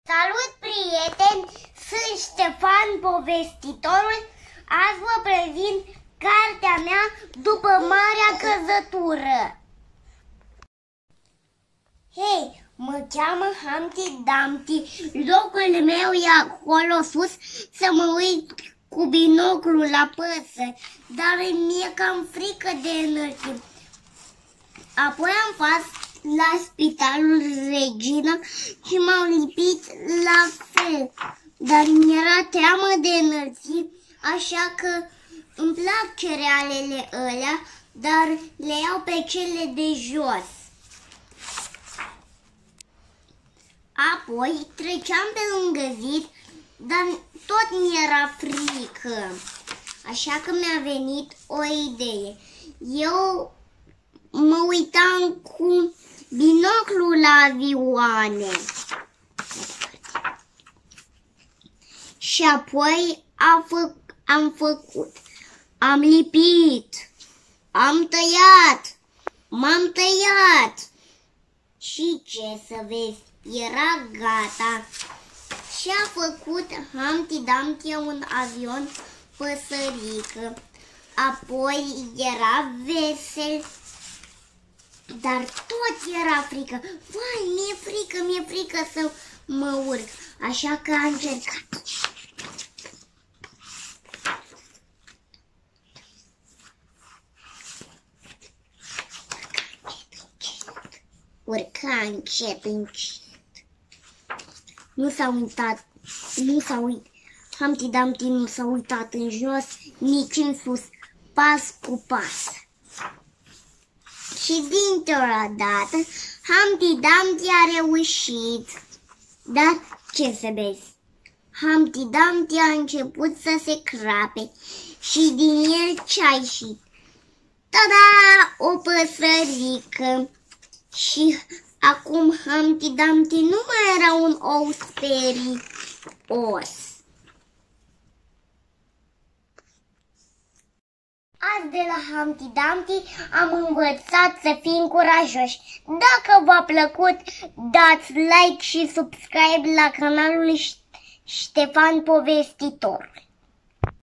Salut, prieteni! Sunt Ștefan, povestitorul. Azi vă prezint cartea mea După Marea Căzătură. Hei, mă cheamă Humpty Dumpty. Locul meu e acolo sus, să mă uit cu binoclul la păsări, dar mi-e cam frică de înălțimi. Apoi am fost la spitalul Regina și m-au lipit la fel, dar mi-era teamă de înălțimi, așa că îmi plac cerealele alea, dar le iau pe cele de jos. Apoi treceam pe lângă zid, dar tot mi-era frică, așa că mi-a venit o idee. Eu mă uitam cu binoclul la avioane. Și apoi am lipit, am tăiat, m-am tăiat. Și ce să vezi, era gata. Și a făcut Humpty Dumpty un avion păsărică. Apoi era vesel, dar tot era frică. Vai, mi-e frică să mă urc. Așa că a încercat. Urca încet, încet. Humpty Dumpty nu s-a uitat în jos, nici în sus, pas cu pas. Și dintr-o dată, Humpty Dumpty a reușit. Dar ce să vezi? Humpty Dumpty a început să se crape și din el ce-a ieșit? Tada! O păsărică. Și acum Humpty Dumpty nu mai era un ou sperios. Azi de la Humpty Dumpty am învățat să fim curajoși. Dacă v-a plăcut, dați like și subscribe la canalul Ștefan Povestitorul.